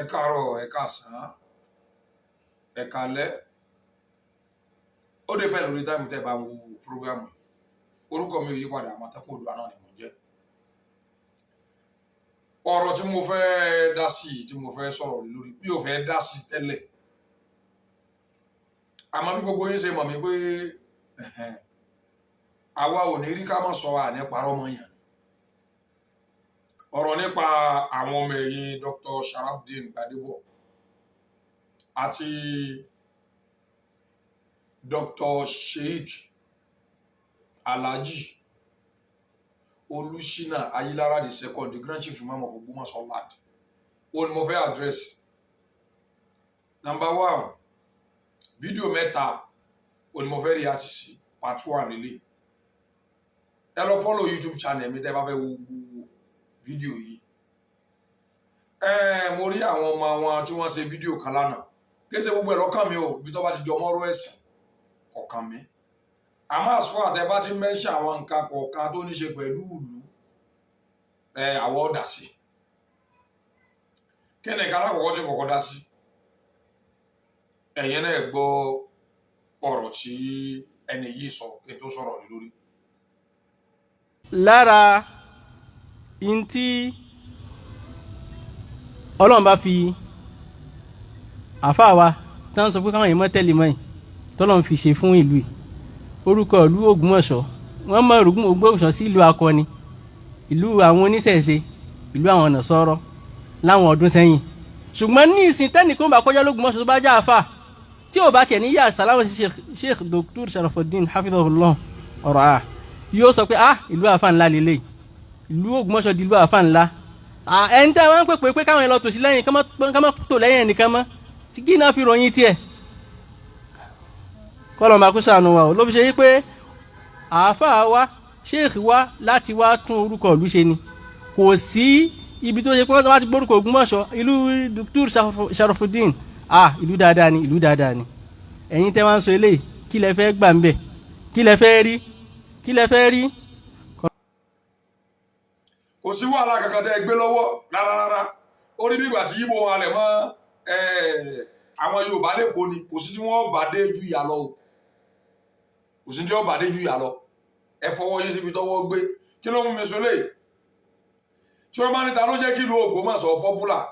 Ẹ káàárọ̀, ẹ káàsán, ẹ káalẹ́. Ó depend lórí táìmù tẹ́ bá ń wo prógrámù. Orúkọ mi ò yí padà, Àmọ̀tẹ́kùn Oòduà náà ni mò ń jẹ́. Ọ̀rọ̀ tí mo fẹ́ dá sí, tí mo fẹ́ sọ̀rọ̀ lórí, mi ò fẹ́ dá sí tẹ́lẹ̀. Àmọ́ bí gbogbo yín ṣe mọ̀ mí pé àwa ò ní rí ká mọ̀ sọ àní parọ́ mọ́ yàn. Ọ̀rọ̀ nípa àwọn ọmọ ẹ̀yìn Dr. Sharafdeen Gbadebo àti Dr. Sheikh Alhaji Olúṣínà Ayílára II, the Grand Chief Imam of Ògbómọ̀ṣọ́ land. Ó ní mo fẹ́ address. Number one, fídíò mẹ́ta ó ní mo fẹ́ react sí, part 1 nílé. Ẹ lọ follow YouTube channel mi tẹ́ bá fẹ́ wo fídíò yìí. Mo rí àwọn ọmọ wọn tí wọ́n ṣe fídíò kan lánàá. Kése gbogbo ẹ̀ lọ́kàn mi o, ibi tó bá ti jọ mọ́rọ̀ ẹ̀sìn ọ̀kan mi. Àmọ́ àsùfà àtẹ bá ti mention àwọn nǹkan kọ̀ọ̀kan tó ní ṣe pẹ̀lú ìlú, àwọ̀ ọ̀dà sí. Kí ni ìkan alákọ̀ọ́kọ́ tí kọ̀ọ̀kan dá sí? Ẹ̀yin náà gbọ́ ọ̀rọ̀ tí ẹni yìí sọ kí n tó sọ̀rọ̀ lórí. Lára intí Ọlọ́run bá fi àfáà wa tán sọ pé káwọn èèyàn mọ́ tẹ́lẹ̀ mọ́ yìí tọ́lọ́run fi ṣe fún ìlú yìí. Orúkọ ìlú Ògbómọ̀ṣọ́, wọ́n mọ Ògbómọ̀ṣọ́ sí ìlú akọni, ìlú àwọn oníṣẹ̀ṣe, ìlú àwọn Nàsárà láwọn ọdún sẹ́yìn. Ṣùgbọ́n ní ìsìn tẹ́nìkan bá kọjá l'Ógbómọ̀ṣọ́ tó bá já àfáà tí ò bá tiẹ̀ ní yà sàlámù sí Sheikh Dr. Sharafdeen hafidhahullah ọ̀rọ̀ yóò sọ pé ìlú àfáà ńlá lélẹ̀, ìlú Ògbómọ̀ṣọ́ di ìlú àfáà ńlá. Ẹni tẹ́ wọ́n ń pèpè pé káwọn ẹ̀ lọ tòsí lẹ́yìn ká má tò lẹ́yìn ẹnìkan mọ́, tí kí náà fi ròyìn tiẹ̀. Kọ́lọ̀ máa kú ṣàánú wa ò ló fi ṣe yí pé àáfàá wa sheikh wa láti wá tún orúkọ ìlú ṣe ni. Kò sí ibi tó ṣe pé wọ́n ti gbórúkọ Ògbómọ̀ṣọ́ ìlú Dr. Sharafdeen ìlú dáadáa ni, ìlú dáadáa ni. Ẹ̀yin tẹ́ wá ń sọ eléyìí, kí lẹ fẹ́ gbà ń bẹ̀? Kí lẹ fẹ́ rí? Kí lẹ fẹ́ rí? Kò sí wàhálà kankan tẹ́ gbé lọ́wọ́ rárá. Ó rí bí ìgbà tí yíbo alẹ̀ mọ́ àwọn Yorùbá lẹ́kọ̀ọ́ ni, kò sí tí wọ́n bá dé ju ìyà lọ o. Kò sí tí wọ́n bá dé ju ìyà lọ. Ẹ fọwọ́ yín síbi tọ́wọ́ gbé. Kí ló mú mi sọ léyìí? Tí wọ́n bá níta ló jẹ́ kí ìlú Ògbómọ̀ṣọ́ popular.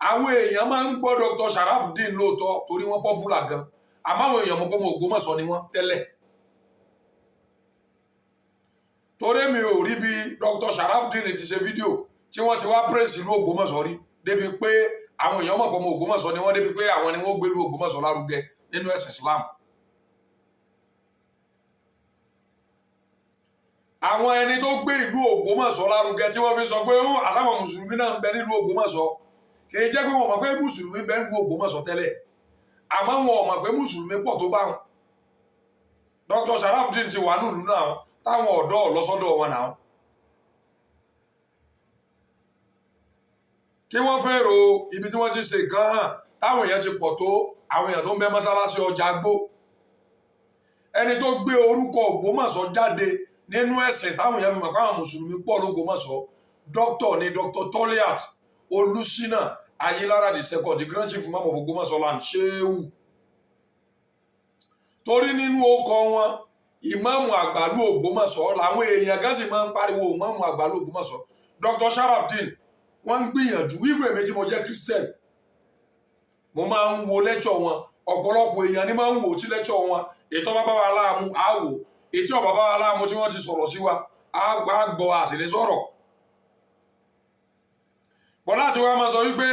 Àwọn èèyàn máa ń gbọ́ Dr. Sharafdeen lóòótọ́ torí wọ́n popular gan. Àmọ́ àwọn èèyàn mọ̀ pé ọmọ Ògbómọ̀ṣọ́ ni wọ́n tẹ́lẹ̀. Torí mi ò rí bí Dr. Sharafdeen ti ṣe fídíò tí wọ́n ti wá praise ìlú Ògbómọ̀ṣọ́ rí débi pé àwọn èèyàn mọ̀ pé ọmọ Ògbómọ̀ṣọ́ ni wọ́n, débi pé àwọn ni wọ́n gbé ìlú Ògbómọ̀ṣọ́ lárugẹ nínú ẹ̀sìn Islam. Àwọn ẹni tó gbé ìlú Ògbómọ̀ṣọ́ lárugẹ tí wọ́n fi sọ pé àsáwọn mùsùlùmí náà ń bẹ nílùú Ògbómọ̀ṣọ́, kì í jẹ́ pé wọ́n mọ̀ pé mùsùlùmí bẹ nílùú Ògbómọ̀ṣọ́ tẹ́lẹ̀, àmọ́ wọn mọ̀ pé mùsùlùmí pọ̀ tó bá wọn. Dr. Sharafdeen ti wà nílùú náà táwọn ọ̀dọ́ lọ́sọ́dọ̀ wọn náà. Kí wọ́n fẹ́ ro ibi tí wọ́n ti ṣe nǹkan hàn táwọn èèyàn ti pọ̀ tó àwọn èèyàn tó ń bẹ mọ́sálásí ọjà gbó. Ẹni tó gbé orúkọ Ògbómọ̀ṣọ́ jáde nínú ẹ̀sìn táwọn èèyàn fi mọ̀ pé àwọn mùsùlùmí pọ̀ l'Ógbómọ̀ṣọ́, dókítà ni Dr. Toliat Olúṣínà Ayílára II, the Grand Chief Imam of Ògbómọ̀ṣọ́ land, Ṣéhù. Torí nínú ọkọ wọn ìmáàmù àgbàlú Ògbómọ̀ṣọ́ làwọn èèyàn gan sì máa ń pariwo ìmáàmù àgbàlú Ògbómọ̀ṣọ́. Dr. Sharafdeen wọ́n ń gbìyànjú, ìfẹ́ méjì mo jẹ́ Christian, mo máa ń wo lẹ́kṣọ̀ wọn, ọ̀pọ̀lọpọ̀ èèyàn ni máa ń wò tí lẹ́kṣọ̀ wọn, ètò bàbá wa láàmú á wò, ètò bàbá wa láàmú tí wọ́n ti sọ̀rọ̀ sí wa á gbọ́ àṣìlẹ̀ sọ̀rọ̀. Bọ́lá àti wọ́n máa sọ wípé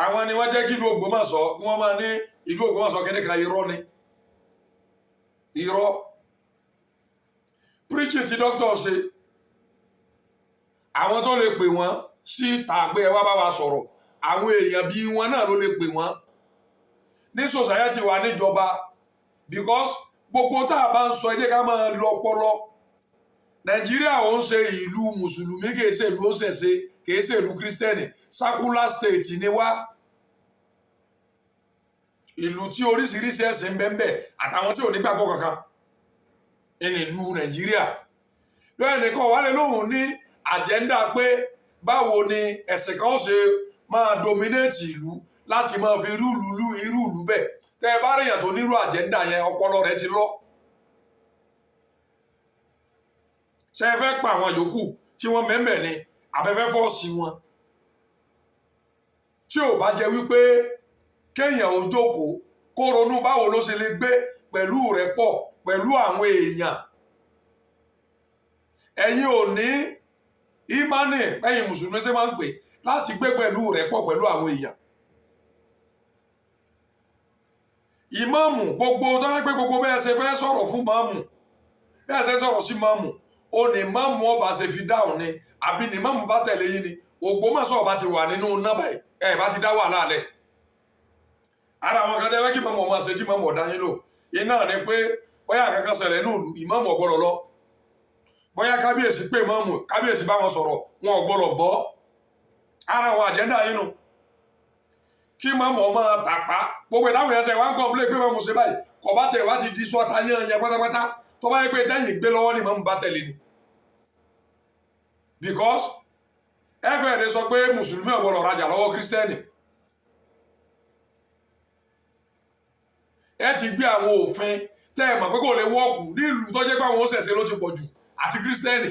àwọn ni wọ́n jẹ́ kí ìlú Ògbómọ̀ṣọ́, kí wọ́n máa ní ìlú Ògbómọ̀ṣọ́ kíní kan irọ́ ni. Irọ́. Preaching tí dókítà ṣe, àwọn tó lè pè wọ́n sí tàgbé ẹ wá bá wa sọ̀rọ̀, àwọn èèyàn bí wọn náà ló lè pè wọ́n ní society wa níjọba, because gbogbo tá a bá ń sọ ẹ jẹ́ ká máa lọ ọpọlọ. Nàìjíríà ò ń ṣe ìlú mùsùlùmí, kì í ṣe ìlú òṣèṣe, kì í ṣe ìlú kírísítẹ́nì, secular state ni wá. Ìlú tí oríṣiríṣi ẹ̀sìn bẹ́ẹ̀ àtàwọn tí ò ní gbàgbọ́ kankan ní ìlú Nàìjíríà. Lọ́yẹ̀ nìkan wà lè lóhùn ní àjẹ́ndà pé báwo ni ẹ̀sìn kan ṣe máa dominate ìlú láti máa fi irú ìlú bẹ́ẹ̀ tẹ́ ẹ bá ríyàn tó nírú àjẹ́ndà yẹn ọpọlọ rẹ̀ ti lọ. ṣé ẹ fẹ́ pa àwọn yòókù tí wọ́n mẹ́mẹ́ ni abẹ́fẹ́ fọ́ọ̀sì wọn tí ò bá jẹ́ wípé kéèyàn ò jókòó kó ronú báwo ló ṣe lè gbé pẹ̀lú rẹ̀ pọ̀ pẹ̀lú àwọn èèyàn. ẹ̀yin ò ní ìmánì ẹ̀yin mùsùlùmí ṣe máa ń pè láti gbé pẹ̀lú rẹ̀ pọ̀ pẹ̀lú àwọn èèyàn. ìmáàmù gbogbo tó ń pè gbogbo bẹ́ẹ̀ ṣe fẹ́ sọ̀rọ̀ fún máàmù bẹ́ẹ̀ ṣe sọ̀rọ̀ sí máàmù ó ní máàmù ọba ṣe fi dáhùn ni àbí ní máàmù bá tẹ̀lé yín ni Ògbómọ̀ṣọ́ ọba ti wà nínú nọ́mbà ẹ̀ bá ti dá wàhálà lẹ̀. ara àwọn kan tẹ́wẹ́ kí máàmù ọmọ ṣe tí máàmù ọ̀dá yín lò iná ni pé bóyá kankan ṣẹlẹ̀ ní ìlú ìmáàmù ò gbọ́dọ̀ lọ bóyá kábíyèsí pé máàmù kábíyèsí bá wọn sọ̀rọ̀ wọn ò gbọ́dọ̀ gbọ́ ara àwọn àjẹ́ndà yín nù kí máàmù ọmọ tàpá gbogbo ìdáhùn yẹn ṣe wá ń kọ́ pé máàmù ṣe báyìí kọ̀ bá tẹ̀ wá ti di sọ́ta yẹn pátápátá tó bá yẹ pé tẹ́yìn gbé lọ́wọ́ ni máàmù bá tẹ̀lé ni because ẹ fẹ́ lè sọ pé mùsùlùmí ò gbọ́dọ̀ rajà lọ́wọ́ kírísítẹ́nì ẹ ti gbé àwọn òfin tẹ́ ẹ mọ̀ pé kò lè wọ́ọ̀kù nílùú tó jẹ́ pé àwọn òṣèṣe ló ti pọ̀ jù àti kírísítẹ́nì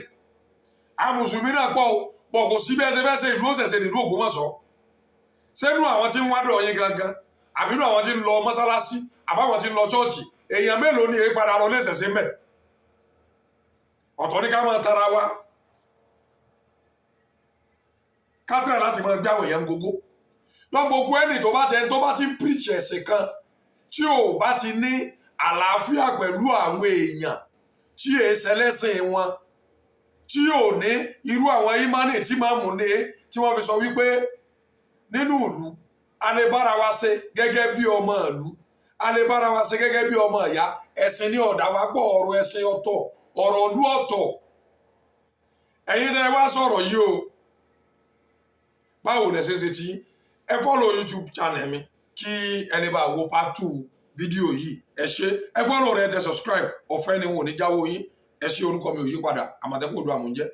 àwọn mùsùlùmí náà pọ̀ kò sí bẹ́ẹ̀ ṣe fẹ́ ṣe ìlú òṣèṣe nílùú Ògbómọ̀ṣọ́ sẹ́nu àwọn tí ń wádọ̀ yín gangan àbínú àwọn tí ń lọ mọ́sálásí àbáwọn tí ń lọ chọ́ọ̀chì èèyàn mélòó ni èyí padà lọ lẹ́sẹ̀ṣe mẹ́ ọ̀tọ̀ ní ká máa tara wa kátìrà láti máa gbé àwọn èèyàn gógó lọ gbogbo ẹni tó bá ti ń píríṣì ẹ̀sìn kan tí ò bá ti ní àlàáfíà pẹ̀lú àwọn èèyàn tí èé ṣẹlẹ́sìn wọn tí ò ní irú àwọn ìmánì tí máàmù ní tí wọ́n fi sọ wípé nínú ìlú a lè bára wa ṣe gẹ́gẹ́ bí ọmọ ìlú a lè bára wa ṣe gẹ́gẹ́ bí ọmọ ìyá ẹ̀sìn ní ọ̀dà wa pọ̀ ọ̀rọ̀ ẹ̀sìn ọ̀tọ̀ ọ̀rọ̀ ìlú ọ̀tọ̀ ẹ̀yin tẹ́ wá sọ̀rọ̀ yìí o báwo lẹ ṣe tí ẹ follow YouTube channel mi kí ẹni bá wo part 2 fídíò yìí ẹ ṣe ẹ follow rẹ tẹ subscribe ọ̀fẹ́ ni wọn ò ní jáwọ́ yín ẹ ṣe orúkọ mi ò yí padà Àmọ̀tẹ́kùn Oòduà mò ń jẹ́.